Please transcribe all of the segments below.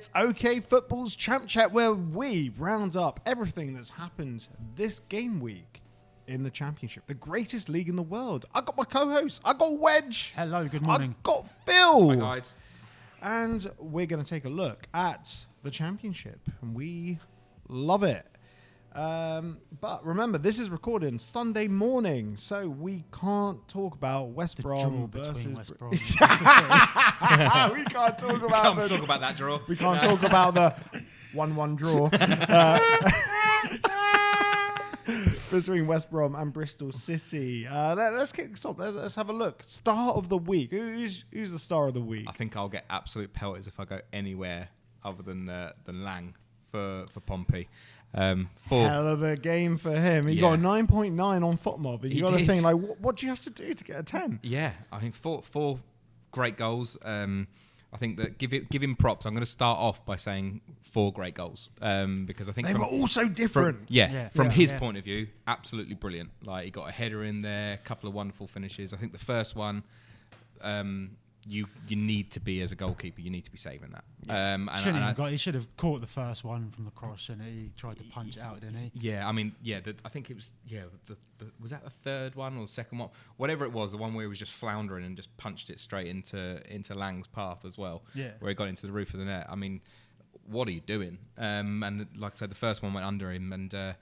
It's OK Football's Champ Chat, where we round up everything that's happened this game week in the Championship, the greatest league in the world. I got my co-host. I got Wedge. Hello, good morning. I got Phil. Hi, guys. And we're going to take a look at the Championship, and we love it. But remember, this is recorded Sunday morning, so we can't talk about West Brom versus West Brom. we can't talk about That draw. We can't talk about the 1-1 draw between West Brom and Bristol City. Let's kick this off. Let's have a look. Star of the week. Who's the star of the week? I think I'll get absolute pelters if I go anywhere other than Lang for Pompey. Hell of a game for him. He got a 9.9 on FOTMOB, and you got to think, like, what do you have to do to get a 10? Yeah, I think four great goals. I think that give him props. I'm going to start off by saying 4 great goals because I think they were all so different. From his point of view, absolutely brilliant. Like, he got a header in there, a couple of wonderful finishes. I think the first one, you need to be, as a goalkeeper, you need to be saving that. He should have caught the first one from the cross, and he tried to punch it out, didn't he? Yeah, I mean, I think it was, was that the third one or the second one? Whatever it was, the one where he was just floundering and just punched it straight into Lang's path as well, where he got into the roof of the net. I mean, what are you doing? And like I said, the first one went under him, and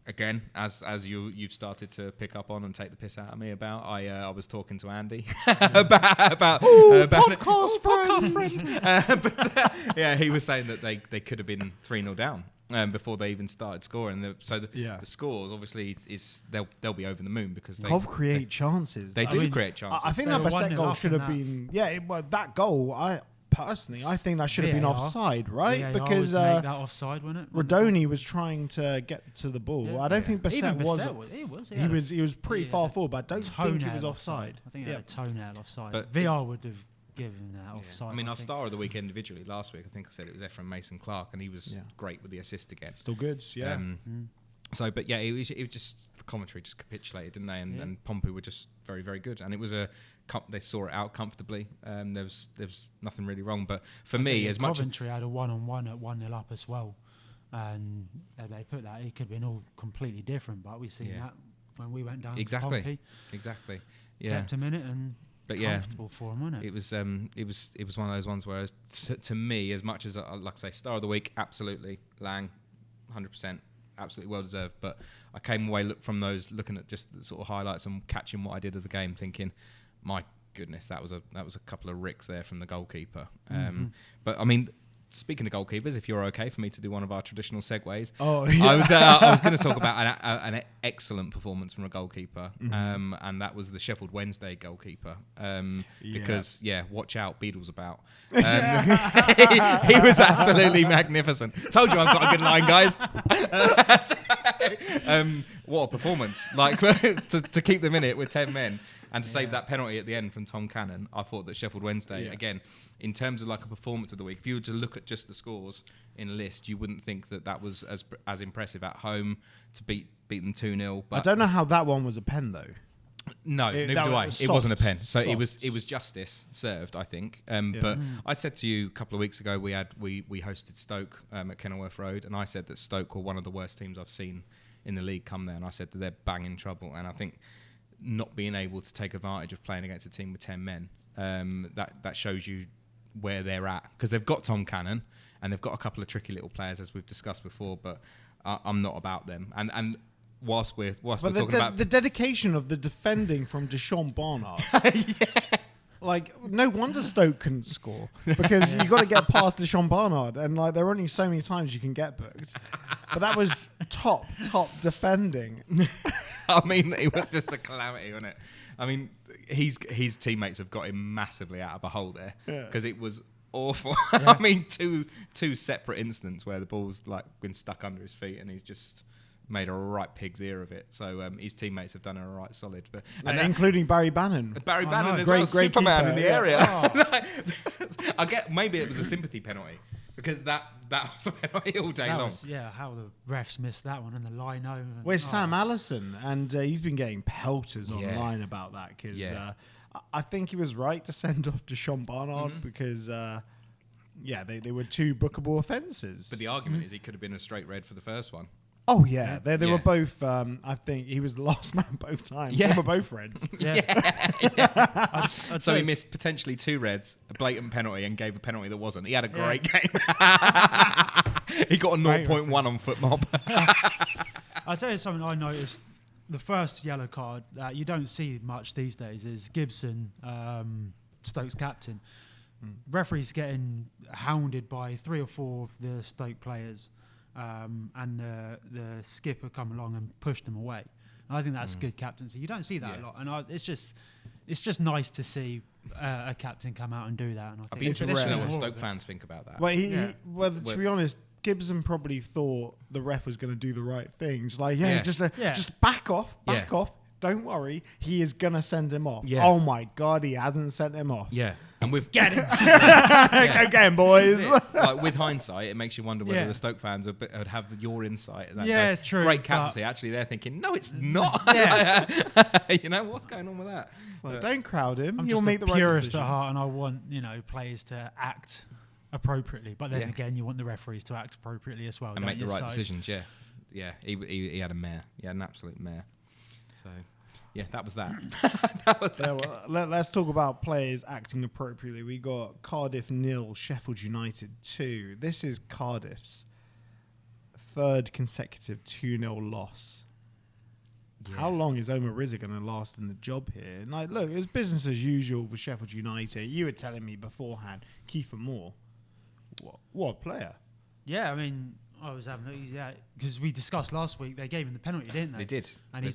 again, as you've started to pick up on and take the piss out of me about, I was talking to Andy about podcast friend. But he was saying that they could have been 3-0 down before they even started scoring. The scores obviously is they'll be over the moon because they create chances. They do create chances. I think that Bassett goal should have been that goal. I think that should have been offside, right? VAR because would make that offside, wouldn't it? Radoni was trying to get to the ball. Yeah. I don't think Bassett He was pretty far forward, but I don't think he was offside. I think he had a toenail offside. But VR would have given that offside. I mean, our star of the week individually last week, I think I said it was Ephraim Mason-Clark, and he was great with the assist again. Still good, yeah. It was just the Coventry just capitulated, didn't they? And Pompey were just very, very good, and it was they saw it out comfortably. There was nothing really wrong, but for me, as much Coventry had a 1-on-1 at 1-0 up as well, and they put that, it could have been all completely different, but we've seen that when we went down to Pompey. Exactly. Yeah. Kept him in it and comfortable for him, wasn't it? It was one of those ones where, to me, as much as like I say, star of the week, absolutely Lang, 100%. Absolutely well deserved, but I came away from those looking at just the sort of highlights and catching what I did of the game, thinking, my goodness, that was a couple of ricks there from the goalkeeper. But I mean, speaking of goalkeepers, if you're okay for me to do one of our traditional segues, I was going to talk about an excellent performance from a goalkeeper, and that was the Sheffield Wednesday goalkeeper. Because watch out, Beadle's about. He was absolutely magnificent. Told you I've got a good line, guys. What a performance! Like to keep them in it with 10 men. And to save that penalty at the end from Tom Cannon, I thought that Sheffield Wednesday, again, in terms of like a performance of the week, if you were to look at just the scores in a list, you wouldn't think that was as impressive at home to beat them 2-0. But I don't know how that one was a pen, though. No, neither do I. It wasn't a pen. So it was justice served, I think. But I said to you a couple of weeks ago, we hosted Stoke at Kenilworth Road, and I said that Stoke were one of the worst teams I've seen in the league come there, and I said that they're bang in trouble. And I think not being able to take advantage of playing against a team with 10 men, that shows you where they're at, because they've got Tom Cannon and they've got a couple of tricky little players, as we've discussed before, but I'm not about them. And whilst we're talking about the dedication of the defending from Deshaun Barnard, like, no wonder Stoke couldn't score, because you got to get past Deshaun Barnard, and like there are only so many times you can get booked. But that was top defending. I mean, it was just a calamity, wasn't it? I mean, his teammates have got him massively out of a hole there, because it was awful. I mean, two separate incidents where the ball's like been stuck under his feet, and he's just made a right pig's ear of it. So his teammates have done a right solid, but including Barry Bannon. Bannon as well, Superman in the area. I get maybe it was a sympathy penalty, because that was a penalty all day long. How the refs missed that one, and the lino. Where's Sam Allison? And he's been getting pelters online about that, because I think he was right to send off Deshaun Barnard, because they were 2 bookable offences. But the argument is he could have been a straight red for the first one. Oh yeah, they were both. I think he was the last man both times. Yeah. They were both reds. So he missed potentially 2 reds, a blatant penalty, and gave a penalty that wasn't. He had a great game. He got a 0.1 on FootMob. I'll tell you something I noticed. The first yellow card that you don't see much these days is Gibson, Stoke's captain. Referee's getting hounded by 3 or 4 of the Stoke players. And the skipper come along and pushed them away. And I think that's good captaincy. You don't see that a lot, and it's just nice to see a captain come out and do that. And I think I'd be interested to know what Stoke fans think about that. Well, to be honest, Gibson probably thought the ref was going to do the right thing. Just like, just back off. Don't worry, he is going to send him off. Yeah. Oh my God, he hasn't sent him off. Yeah. And with get him, go get him, boys. Like with hindsight, it makes you wonder whether the Stoke fans would have your insight. And that true. Great captaincy. Actually, they're thinking, no, it's not. You know what's going on with that? Like, don't crowd him. I'm You'll just make the a right purist decision. at heart, and I want players to act appropriately. But then again, you want the referees to act appropriately as well and make the right decisions. Yeah. He had a mare. He had an absolute mare. So. Yeah, that was that. Well, let's talk about players acting appropriately. We got Cardiff 0, Sheffield United 2. This is Cardiff's 3rd consecutive 2-0 loss. Yeah. How long is Omar Rizza going to last in the job here? And like, look, it's business as usual with Sheffield United. You were telling me beforehand, Kiefer Moore, what a player. Yeah, I mean, I was having because we discussed last week they gave him the penalty, didn't they? They did, and he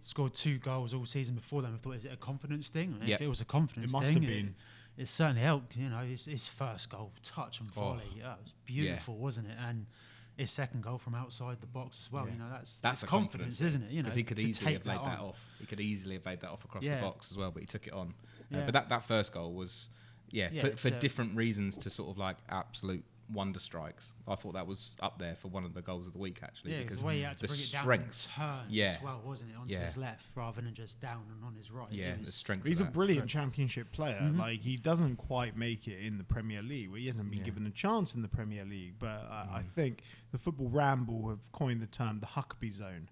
scored 2 goals all season before then. I thought, is it a confidence thing? And if it was a confidence thing, it must have been. It certainly helped. You know, his first goal, touch and volley, it was beautiful, wasn't it? And his second goal from outside the box as well. You know, that's a confidence, isn't it? You know, because he could easily have laid that off. He could easily have laid that off across the box as well, but he took it on. But that first goal was for different reasons to sort of like absolute wonder strikes. I thought that was up there for one of the goals of the week, actually, because the way he had to bring it down and turn as well, wasn't it, onto his left rather than just down and on his right. Yeah, the strength. He's a brilliant Championship player. Like, he doesn't quite make it in the Premier League, where he hasn't been given a chance in the Premier League. But I think the Football Ramble have coined the term the Huckabee zone.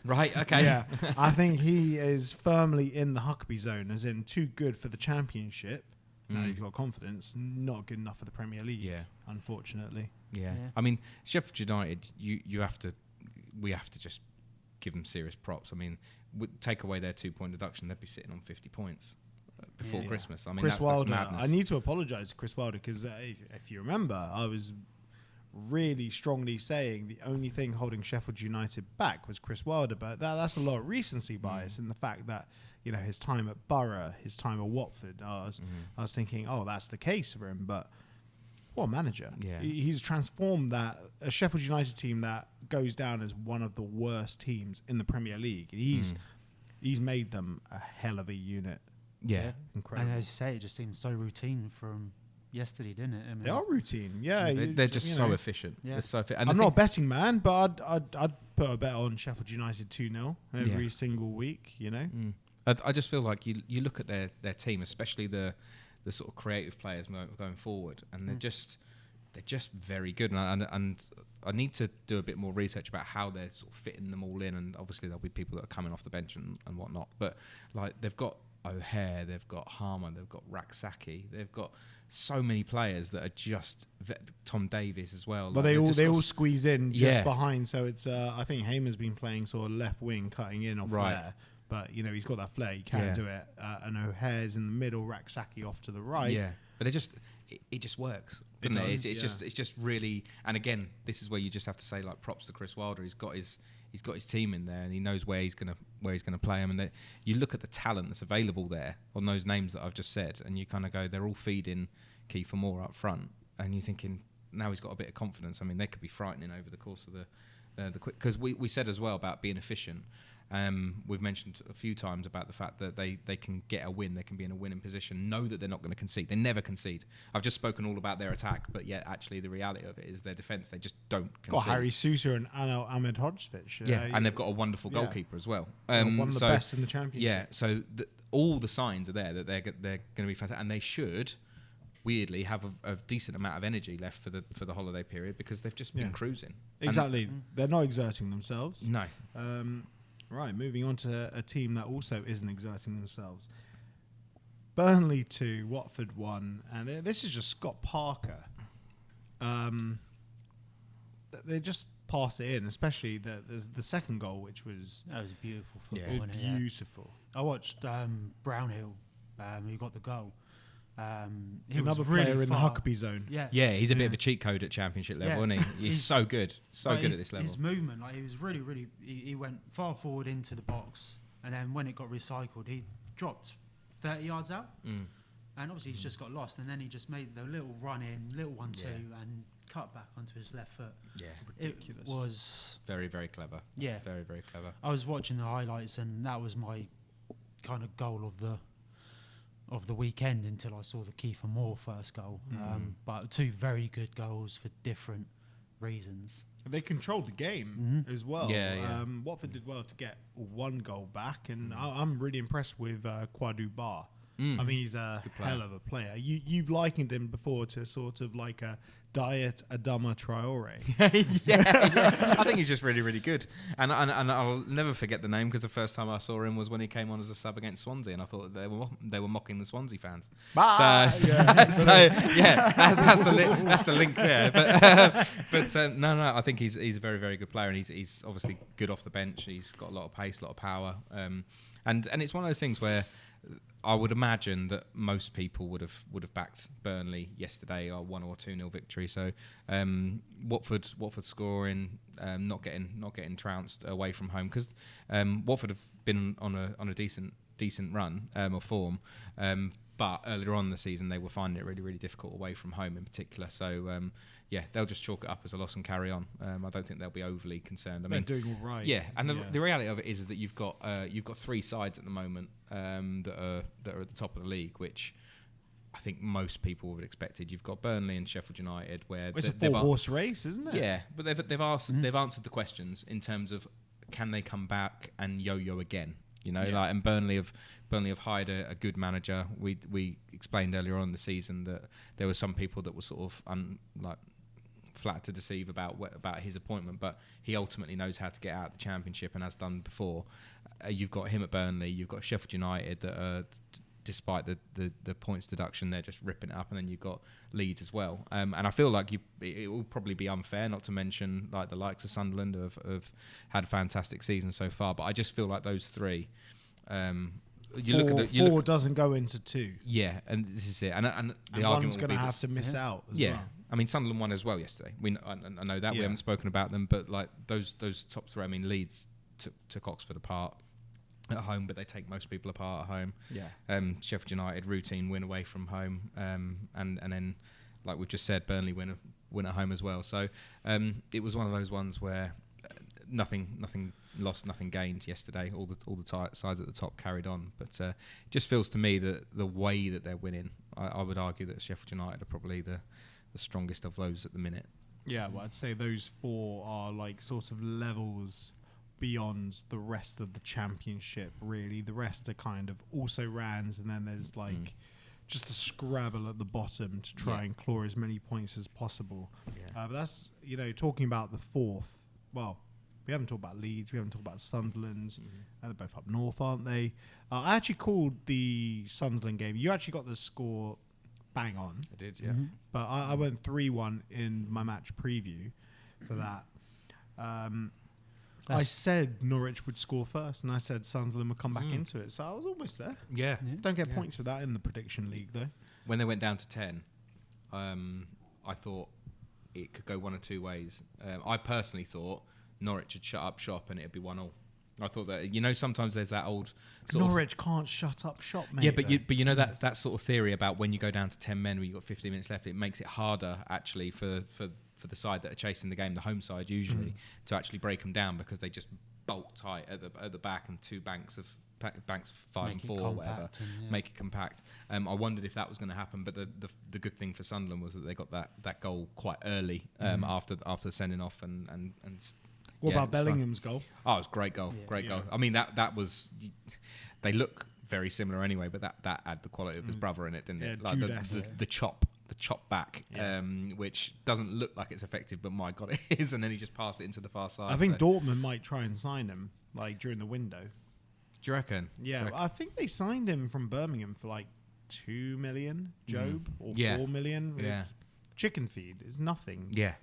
Right, okay. Yeah, I think he is firmly in the Huckabee zone, as in too good for the Championship. Now he's got confidence, not good enough for the Premier League, unfortunately. Yeah. I mean, Sheffield United, we have to just give them serious props. I mean, take away their 2-point deduction, they'd be sitting on 50 points before Christmas. I mean, Chris Wilder, that's madness. I need to apologise to Chris Wilder, because if you remember, I was really strongly saying the only thing holding Sheffield United back was Chris Wilder, but that's a lot of recency bias in the fact that, you know, his time at Borough, his time at Watford, I was thinking, that's the case for him. But what a manager. Yeah. He's transformed a Sheffield United team that goes down as one of the worst teams in the Premier League. He's made them a hell of a unit. Yeah. Incredible. And as you say, it just seems so routine from yesterday, didn't it? I mean, they are routine. Yeah. They're just so efficient. Yeah. They're so I'm not a betting man, but I'd put a bet on Sheffield United 2-0 every single week, you know? I just feel like you look at their team, especially the sort of creative players going forward, and they're just very good. And I need to do a bit more research about how they're sort of fitting them all in. And obviously there'll be people that are coming off the bench and whatnot. But like, they've got O'Hare, they've got Harmer, they've got Raksaki, they've got so many players that are just Tom Davies as well. But like they all squeeze in just behind. So it's I think Hamer's been playing sort of left wing, cutting in off there. But, you know, he's got that flair. He can do it. And O'Hare's in the middle, Raksaki off to the right. Yeah, but it just works. It's just really. And again, this is where you just have to say, like, props to Chris Wilder. He's got his team in there, and he knows where he's gonna play them. And you look at the talent that's available there on those names that I've just said, and you kind of go, they're all feeding Kiefer Moore up front, and you're thinking, now he's got a bit of confidence. I mean, they could be frightening over the course of the quick, because we said as well about being efficient. We've mentioned a few times about the fact that they can get a win, they can be in a winning position, know that they're not going to concede. They never concede. I've just spoken all about their attack, but yet actually the reality of it is their defence, they just don't concede. Got Harry Sousa and Anel Ahmed Hodgevich. And they've got a wonderful goalkeeper as well. One of the best in the Championship. Yeah, so all the signs are there that they're going to be fantastic, and they should weirdly have a decent amount of energy left for the holiday period because they've just been cruising. Exactly. They're not exerting themselves. No. Right, moving on to a team that also isn't exerting themselves. Burnley 2, Watford 1, and this is just Scott Parker. They just pass it in, especially the second goal, which was... That was beautiful football, wasn't it? Beautiful. I watched Brownhill, who got the goal. He Another was player really in the far. Huckabee zone. Yeah, he's a bit of a cheat code at Championship level, isn't he? He's so good. So good at this level. His movement, he was really... He went far forward into the box, and then when it got recycled, he dropped 30 yards out. And obviously he's just got lost, and then he just made the little run in, little 1-2, and cut back onto his left foot. Yeah, ridiculous. It was very, very clever. Yeah, very, very clever. I was watching the highlights, and that was my kind of goal of the weekend until I saw the Kiefer Moore first goal. But two very good goals for different reasons. They controlled the game as well. Yeah. Watford did well to get one goal back, and I'm really impressed with Kwadwo Bar. I mean, he's a hell of a player. You've likened him before to sort of like a Diet Adama Traore. yeah. I think he's just really, really good. And I'll never forget the name because the first time I saw him was when he came on as a sub against Swansea, and I thought they were mocking the Swansea fans. That's the link there. But no, I think he's a very, very good player, and he's obviously good off the bench. He's got a lot of pace, a lot of power, and it's one of those things where I would imagine that most people would have backed Burnley yesterday, or 1 or 2-0 victory. So Watford scoring, not getting trounced away from home, because Watford have been on a decent run or form. But earlier on in the season, they were finding it really, really difficult away from home in particular. So, they'll just chalk it up as a loss and carry on. I don't think they'll be overly concerned. I mean, they're doing all right. Yeah, and the reality of it is that you've got 3 sides at the moment that are at the top of the league, which I think most people would have expected. You've got Burnley and Sheffield United, where it's a 4-horse race, isn't it? Yeah, but they've answered the questions in terms of can they come back and yo-yo again. And Burnley have hired a good manager. We explained earlier on in the season that there were some people that were sort of flat to deceive about his appointment, but he ultimately knows how to get out of the Championship and has done before. You've got him at Burnley. You've got Sheffield United that are, despite the points deduction, they're just ripping it up, and then you've got Leeds as well. And I feel like it will probably be unfair not to mention like the likes of Sunderland who have had a fantastic season so far, but I just feel like those 3. Four doesn't go into 2. Yeah, and this is it. And the one's going to have to miss out as well. I mean, Sunderland won as well yesterday. I know that. We haven't spoken about them, but like those top 3, I mean, Leeds took Oxford apart at home, but they take most people apart at home. Yeah. Sheffield United, routine win away from home, and then, like we've just said, Burnley win at home as well. So it was one of those ones where nothing lost, nothing gained yesterday. All the sides at the top carried on, but it just feels to me that the way that they're winning, I would argue that Sheffield United are probably the strongest of those at the minute. Yeah, well, I'd say those 4 are like sort of levels beyond the rest of the Championship, really. The rest are kind of also rans, and then there's like just a scrabble at the bottom to try and claw as many points as possible. But that's, talking about the 4th, well, we haven't talked about Leeds, we haven't talked about Sunderland. They're both up north, aren't they? I actually called the Sunderland game. You actually got the score bang on. I did, yeah. But I went 3-1 in my match preview for that. I said Norwich would score first, and I said Sunderland would come back into it. So I was almost there. Yeah. Don't get points for that in the prediction league, though. When they went down to 10, I thought it could go one of 2 ways. I personally thought Norwich would shut up shop and it'd be 1-1. I thought that, sometimes there's that old Norwich can't shut up shop, mate. Yeah, but you know that sort of theory about when you go down to 10 men, when you've got 15 minutes left, it makes it harder actually for the side that are chasing the game, the home side usually, to actually break them down, because they just bolt tight at the back, and 2 banks of 5 and 4 or whatever, make it compact. I wondered if that was going to happen, but the good thing for Sunderland was that they got that goal quite early after sending off and what about Bellingham's goal? Oh, it was a great goal. Great goal. I mean, that was... They look very similar anyway, but that had the quality of his brother in it, didn't it? Like the chop chop back, which doesn't look like it's effective, but my God, it is. And then he just passed it into the far side. I think Dortmund might try and sign him like during the window. Do you reckon? Yeah, I think they signed him from Birmingham for like 2 million, Job, or 4 million. Yeah. Chicken feed is nothing. Yeah.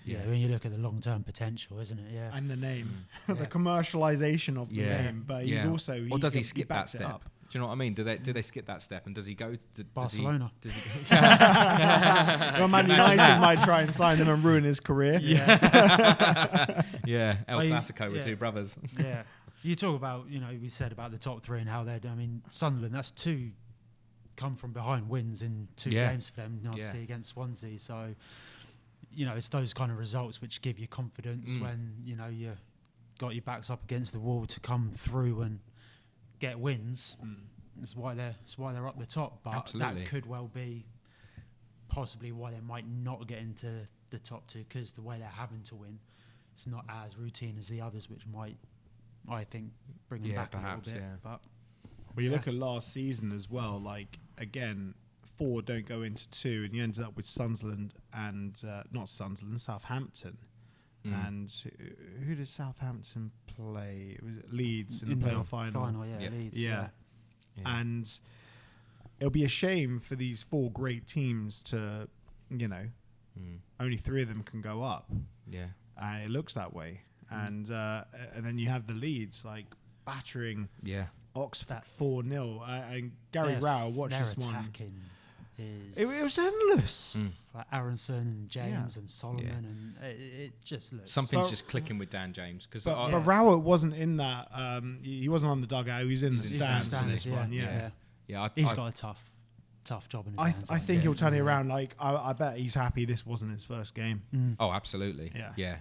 Yeah, when you look at the long-term potential, isn't it? Yeah. And the name, the commercialization of the name. But he's also. Or does he skip that step? Do you know what I mean? Do they skip that step? And does he go to Barcelona? Does he well, Man United might try and sign him and ruin his career. Yeah. Yeah. El Clasico with two brothers. Yeah. You talk about, we said about the top three and how they're. I mean, Sunderland. That's 2 come from behind wins in 2 games for them, obviously against Swansea. So. It's those kind of results which give you confidence when you got your backs up against the wall to come through and get wins. That's why they're up the top. But that could well be possibly why they might not get into the top 2, because the way they're having to win, it's not as routine as the others, which might, I think, bring them back perhaps, a little bit. But you look at last season as well. Like again. 4 don't go into 2, and you ended up with Sunderland and Southampton. And who did Southampton play? It was Leeds in the playoff final. Leeds. Yeah. And it'll be a shame for these 4 great teams to, only 3 of them can go up. Yeah, and it looks that way. And then you have the Leeds battering. Oxford 4-0, and Gary Rowell watched this one. It was endless. Like Aronson and James and Solomon, and it just looks... Something's just clicking with Dan James. But Rowell wasn't in that. He wasn't on the dugout. He was in the stands in this one. He's got a tough job in his hands. I think he'll turn it around. I bet he's happy this wasn't his first game. Oh, absolutely. Yeah.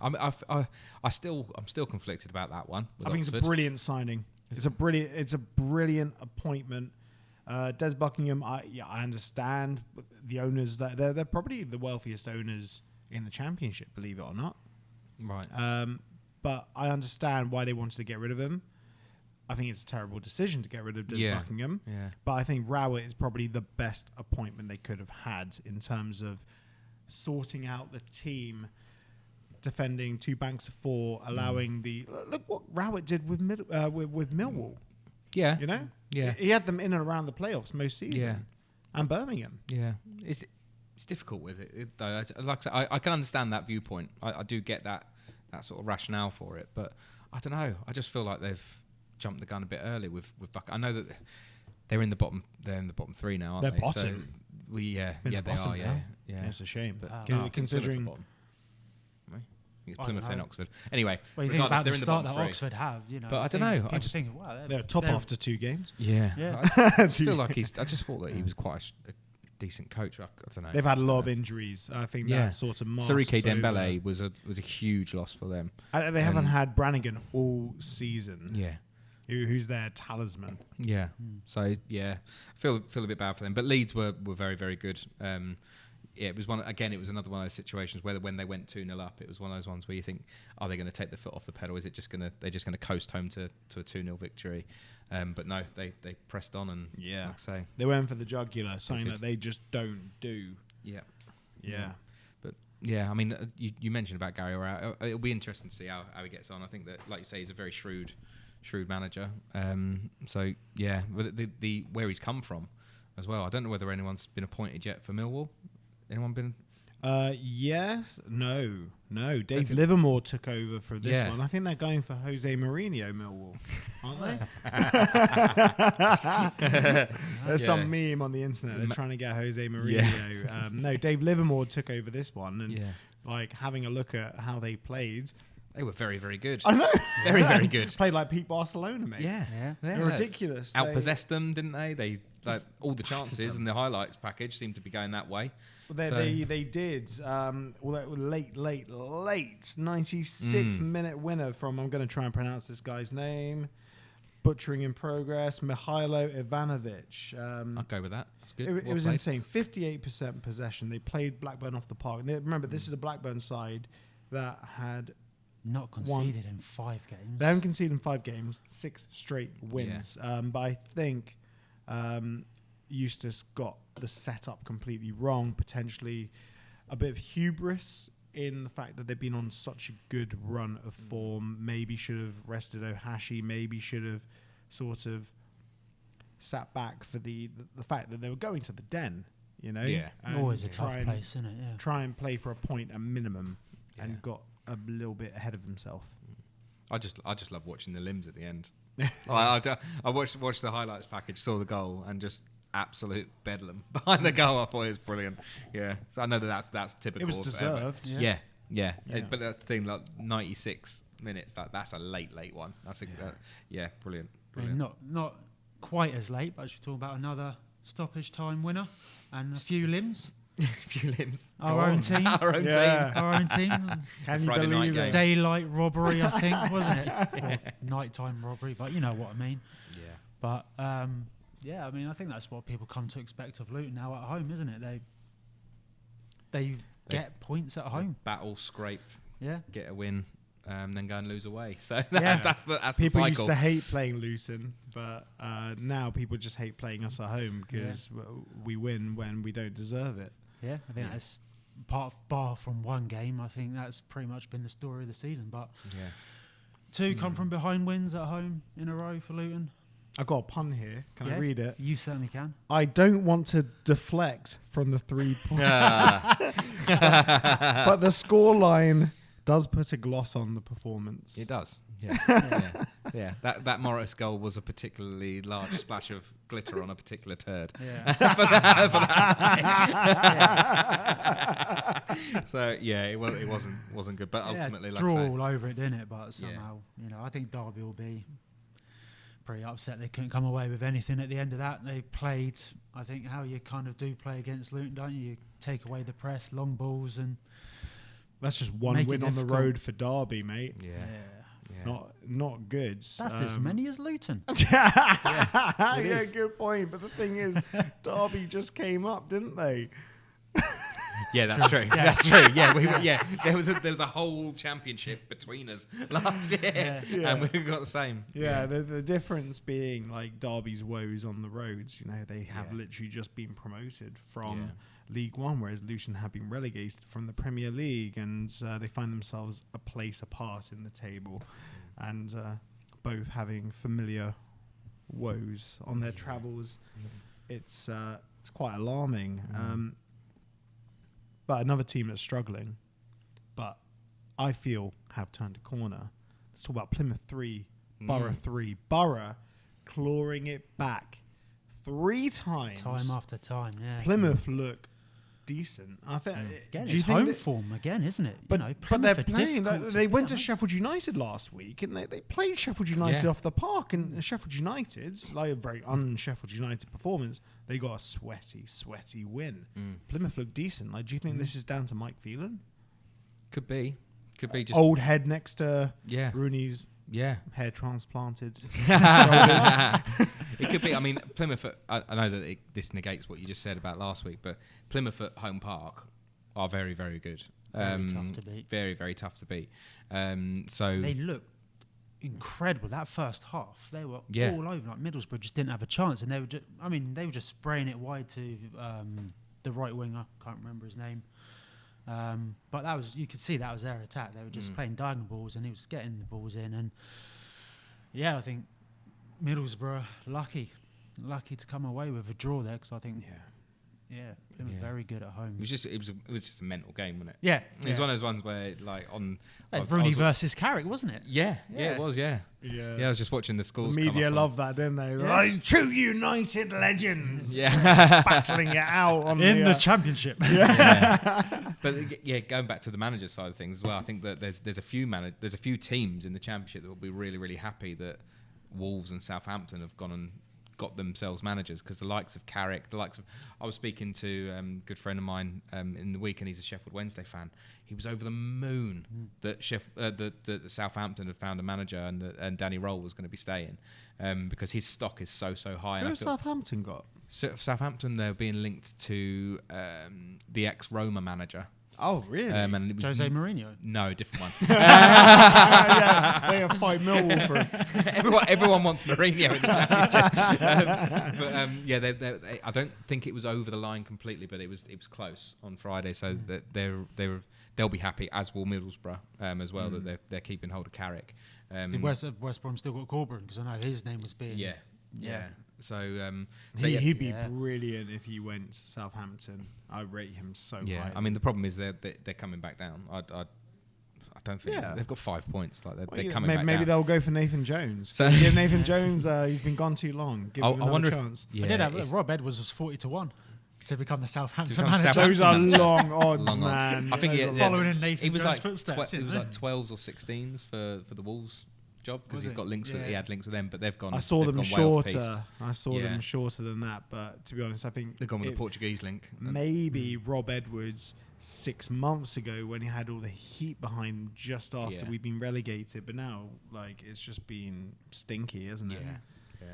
I'm still conflicted about that one. I think it's a brilliant signing. It's a brilliant appointment. Des Buckingham, I understand the owners that they're probably the wealthiest owners in the Championship, believe it or not. Right. But I understand why they wanted to get rid of him. I think it's a terrible decision to get rid of Des Buckingham. Yeah. But I think Rowett is probably the best appointment they could have had in terms of sorting out the team, defending 2 banks of 4, allowing look what Rowett did with Millwall. Yeah. Yeah. He had them in and around the playoffs most season. Yeah. And Birmingham. Yeah. It's difficult with it though. Like I said, I can understand that viewpoint. I do get that sort of rationale for it, but I don't know. I just feel like they've jumped the gun a bit early with Buck. I know that they're in the bottom 3 now, aren't they? They're bottom. So they are. Yeah. It's a shame, but considering. It's Plymouth and Oxford. Anyway, you think about the start that Oxford have, But I don't know. I just think, wow, they're top after 2 games. Yeah. I feel like I just thought that he was quite a decent coach. I don't know. They've had a lot of injuries. I think that sort of masks Sarike Dembele was a huge loss for them. They haven't had Brannigan all season. Yeah. Who's their talisman? Yeah. So feel a bit bad for them. But Leeds were very, very good. It was it was another one of those situations where when they went 2-0 up, it was one of those ones where you think, are they going to take the foot off the pedal? Is it they're just going to coast home to a 2-0 victory? But no, they pressed on and like I say, they went for the jugular, something that they just don't do. Yeah. But Yeah, I mean, you mentioned about Gary Rowett. It'll be interesting to see how he gets on. I think that, like you say, he's a very shrewd manager. So yeah, the where he's come from as well. I don't know whether anyone's been appointed yet for Millwall. Anyone been? Yes. No. Dave Livermore took over for this one. I think they're going for Jose Mourinho Millwall, aren't they? There's some meme on the internet. They're trying to get Jose Mourinho. No, Dave Livermore took over this one, and like having a look at how they played. They were very, very good. I know. Very, very good. Played like Pete Barcelona, mate. Yeah. They're ridiculous. Outpossessed them, didn't they? They all the chances and the highlights package seemed to be going that way. They did. Late 96th minute winner from, I'm going to try and pronounce this guy's name, butchering in progress, Mihailo Ivanovic. I'll go with that. That's good. It was insane. 58% possession. They played Blackburn off the park. And remember, this is a Blackburn side that had not conceded in 5 games. They haven't conceded in 5 games, 6 straight wins. But I think Eustace got the setup completely wrong, potentially a bit of hubris in the fact that they've been on such a good run of form. Maybe should have rested Ohashi, maybe should have sort of sat back for the fact that they were going to the Den, you know? Yeah. Always a tough place, isn't it? Yeah. Try and play for a point at minimum and got a little bit ahead of himself. I just love watching the limbs at the end. I watched the highlights package, saw the goal, and just absolute bedlam behind the goal. I thought it was brilliant. Yeah, so I know that's typical. It was deserved. Yeah. But that's the thing, like 96 minutes. That's a late one. That's brilliant. I mean, not quite as late, but you're talking about another stoppage time winner and a few limbs. Our own team. Our own team. Can you Friday believe night it? Daylight robbery, I think, wasn't it? Or nighttime robbery, but you know what I mean. Yeah. But I mean, I think that's what people come to expect of Luton now at home, isn't it? They get points at home. Battle, scrape, Yeah. get a win, then go and lose away. So Yeah. that's the People cycle. used to hate playing Luton, but now people just hate playing us at home because we win when we don't deserve it. Yeah, I think that's bar from one game. I think that's pretty much been the story of the season. But 2 come from behind wins at home in a row for Luton. I've got a pun here. Can I read it? You certainly can. I don't want to deflect from the 3 points, but the scoreline does put a gloss on the performance. It does. Yeah. That Morris goal was a particularly large splash of glitter on a particular turd. Yeah. So it wasn't good, but ultimately, like draw I say, all over it, didn't it? But somehow, I think Derby will be pretty upset they couldn't come away with anything at the end of that. They played, I think, how you kind of do play against Luton, don't you? You take away the press, long balls, and that's just one make win it on the difficult. road for Derby, mate. Yeah. It's not good. That's as many as Luton. Yeah, good point. But the thing is, Derby just came up, didn't they? Yeah, that's true. That's true. Yeah, there was a whole championship between us last year, and we got the same. Yeah, the difference being like Derby's woes on the roads. They have literally just been promoted from League One, whereas Luton have been relegated from the Premier League, and they find themselves a place apart in the table, and both having familiar woes on their travels. It's quite alarming. But another team that's struggling, but I feel have turned a corner. Let's talk about Plymouth 3, Borough 3. Borough clawing it back 3 times. Time after time, yeah. Plymouth look decent. I think. Again, do you it's think home that, form again, isn't it? but they're playing. They went to beat. Sheffield United last week, and they played Sheffield United off the park. And Sheffield United's like a very un-Sheffield United performance. They got a sweaty win. Plymouth look decent. Like, do you think this is down to Mike Phelan? Could be just Old head next to Rooney's hair transplanted. It could be. I mean, Plymouth. I know that this negates what you just said about last week, but Plymouth at home park are very, very good. Very tough to beat. Very, very tough to beat. So they looked incredible that first half. They were all over. Like Middlesbrough just didn't have a chance, and they were just spraying it wide to the right winger. Can't remember his name. But you could see that was their attack. They were just playing diagonal balls, and he was getting the balls in. And I think Middlesbrough lucky to come away with a draw there, because I think Plymouth very good at home. It was just a mental game, wasn't it? Yeah, it was one of those ones where Rooney versus Carrick, wasn't it? Yeah, it was. Yeah, I was just watching the scores. The media loved that, didn't they? Yeah. Like, 2 United legends, battling it out on the Championship. But going back to the manager side of things as well, I think that there's a few teams in the Championship that will be really, really happy that Wolves and Southampton have gone and got themselves managers, because the likes of Carrick, I was speaking to a good friend of mine in the week, and he's a Sheffield Wednesday fan. He was over the moon that Southampton had found a manager, and Danny Roll was going to be staying, because his stock is so high. Who have Southampton got? Southampton, they're being linked to the ex-Roma manager. Oh, really? And it was Jose Mourinho? No, different one. Yeah, they have 5 Millwall for him. everyone wants Mourinho in the Championship. They, I don't think it was over the line completely, but it was close on Friday. So that they'll be happy, as will Middlesbrough as well, that they're keeping hold of Carrick. Did West Brom still got Corbyn? Because I know his name was being... Yeah. So, he'd be brilliant if he went to Southampton. I rate him so high. I mean, the problem is they're coming back down. I don't think they've got 5 points. Like they're coming back down. Maybe they'll go for Nathan Jones. So give Nathan Jones. He's been gone too long. Give him another chance. I did have Rob Edwards was 40-1 to become the Southampton manager. Those are long odds, man. I think following in Nathan Jones' like footsteps. It was like 12s or 16s for the Wolves job, because he's got links with he had links with them, but they've gone. I saw them shorter. I saw them shorter than that, but to be honest, I think they've gone with the Portuguese link. Maybe Rob Edwards 6 months ago, when he had all the heat behind him just after we'd been relegated, but now like it's just been stinky, isn't it? Yeah.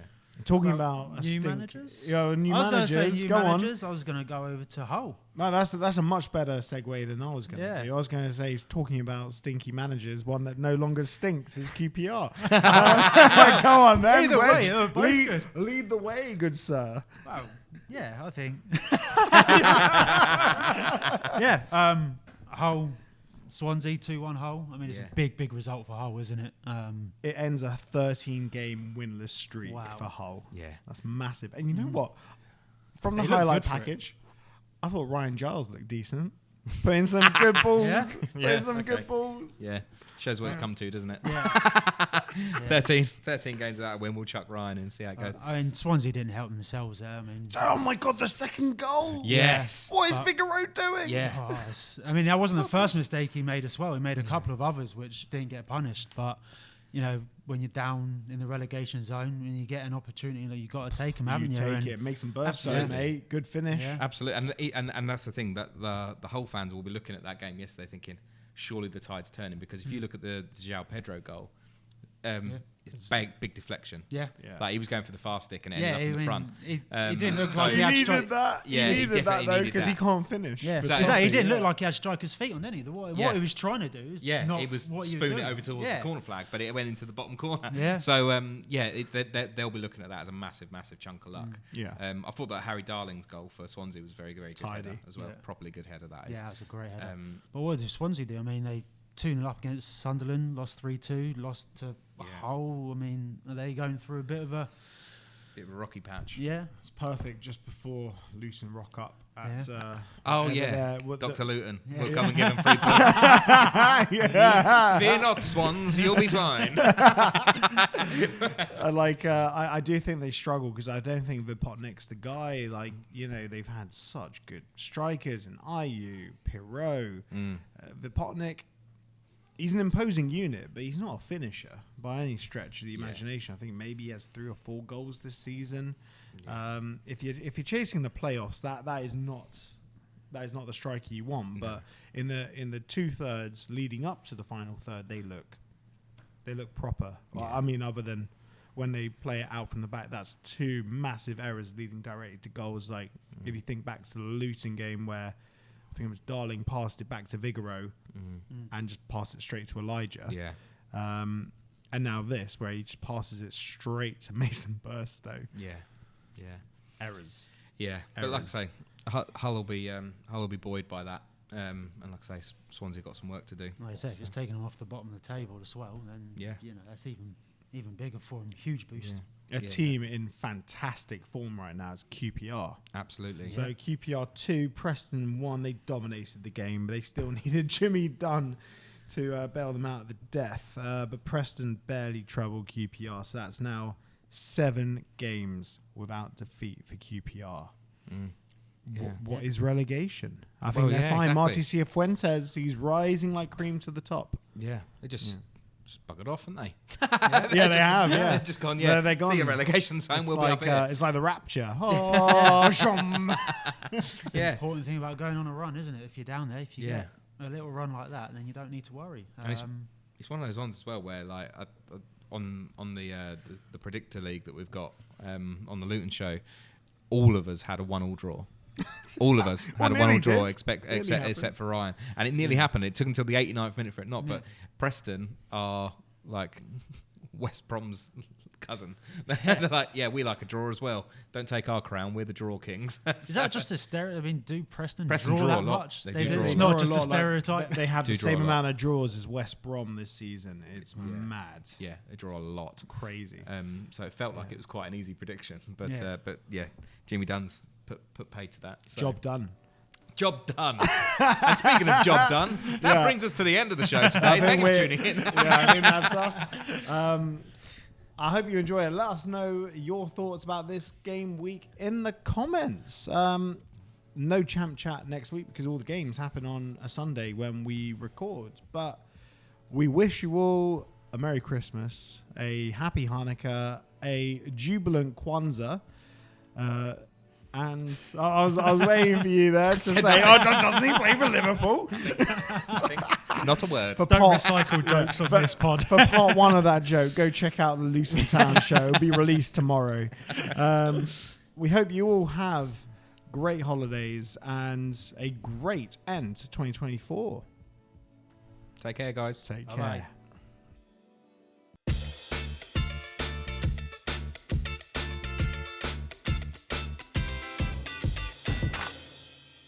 Talking about new managers. New managers. Go on. I was going to go over to Hull. No, that's a much better segue than I was going to do. I was going to say, he's talking about stinky managers. One that no longer stinks is QPR. Go on, then. Either way, lead the way, good sir. Well, yeah, I think. Hull. Swansea 2-1 Hull. I mean, it's a big result for Hull, isn't it? It ends a 13-game winless streak for Hull. Yeah, that's massive. And you know what? From the highlight package, I thought Ryan Giles looked decent. Put in some good balls. Good balls. Yeah. Shows what it's come to, doesn't it? Yeah. 13 games without a win. We'll chuck Ryan and see how it goes. I mean, Swansea didn't help themselves there. I mean, oh my God, the second goal. Yes. What is Figueroa doing? Yeah. I mean, that wasn't the first mistake he made as well. He made a couple of others which didn't get punished. But, you know, when you're down in the relegation zone and you get an opportunity, you've got to take them, haven't you? Take it. Make some bursts, mate. Good finish. Yeah. Absolutely. And that's the thing, that the whole fans will be looking at that game yesterday thinking, surely the tide's turning, because if you look at the João Pedro goal, it's big deflection. Yeah. Like he was going for the fast stick and it ended up in the front. He didn't look like he had needed that. Yeah, he needed that though, because he can't finish. Yeah, exactly. He didn't look like he had striker's feet on, did he? What he was trying to do is not he was what spooning it over towards the corner flag, but it went into the bottom corner. Yeah. So they'll be looking at that as a massive chunk of luck. Yeah. I thought that Harry Darling's goal for Swansea was very good header as well. Properly good header that is. Yeah, that was a great header. But what did Swansea do? I mean, they 2-0 up against Sunderland, lost 3-2, lost to Hull. I mean, are they going through a bit of a rocky patch? Yeah. It's perfect just before Luton rock up at Dr. Luton. We'll come and give them 3 points. Fear not, Swans, you'll be fine. I do think they struggle, because I don't think Vipotnik's the guy. Like, you know, they've had such good strikers in Ayew, Pirot, Vipotnik. He's an imposing unit, but he's not a finisher by any stretch of the imagination. I think maybe he has 3 or 4 goals this season. Yeah. If you're chasing the playoffs, that is not the striker you want. But in the 2/3 leading up to the final third, they look proper. Yeah. I mean, other than when they play it out from the back, that's 2 massive errors leading directly to goals. Like if you think back to the Luton game, where I think it was Darling passed it back to Figueroa and just passed it straight to Elijah. Yeah. And now this, where he just passes it straight to Mason Burstow. Yeah. Errors. Yeah. But like I say, Hull will be buoyed by that. And like I say, Swansea got some work to do. Like I said, just taking them off the bottom of the table as well, then you know, that's even bigger for them. Huge boost. A team in fantastic form right now is QPR. Absolutely. So QPR 2, Preston 1. They dominated the game, but they still needed Jimmy Dunn to bail them out of the death. But Preston barely troubled QPR. So that's now 7 games without defeat for QPR. What is relegation? I think they're fine. Exactly. Marty Cifuentes, he's rising like cream to the top. Yeah, they just buggered off, haven't they? They have. Yeah, just gone. They're gone. See your relegation sign. We'll be up here. It's like the Rapture. Oh, It's the important thing about going on a run, isn't it? If you're down there, if you get a little run like that, then you don't need to worry. It's one of those ones as well where, like, on the predictor league that we've got on the Luton show, all of us had a 1-1 draw. All of us had a nearly 1-1 draw, did. except for Ryan. And it nearly happened. It took until the 89th minute for it not. But Preston are like West Brom's cousin. They're like, yeah, we like a draw as well. Don't take our crown. We're the draw kings. Is that just a stereotype? I mean, do Preston draw that a lot. much? They do draw It's a not lot. just a stereotype. They have Do the draw same a lot. amount of draws as West Brom this season. It's mad. Yeah, they draw a lot. Crazy. So it felt like it was quite an easy prediction. But Yeah. yeah, Jimmy Dunn's put pay to that. So. Job done. Job done. And speaking of job done, that brings us to the end of the show today. Thank you for tuning in. Yeah, I think that's us. I hope you enjoy it. Let us know your thoughts about this game week in the comments. No champ chat next week because all the games happen on a Sunday when we record. But we wish you all a Merry Christmas, a Happy Hanukkah, a jubilant Kwanzaa. And I was waiting for you there to say, doesn't he play for Liverpool? Not a word. For Don't part- recycle jokes on this pod. For part one of that joke, go check out the Luton Town show. It'll be released tomorrow. We hope you all have great holidays and a great end to 2024. Take care, guys. Take Bye-bye. care.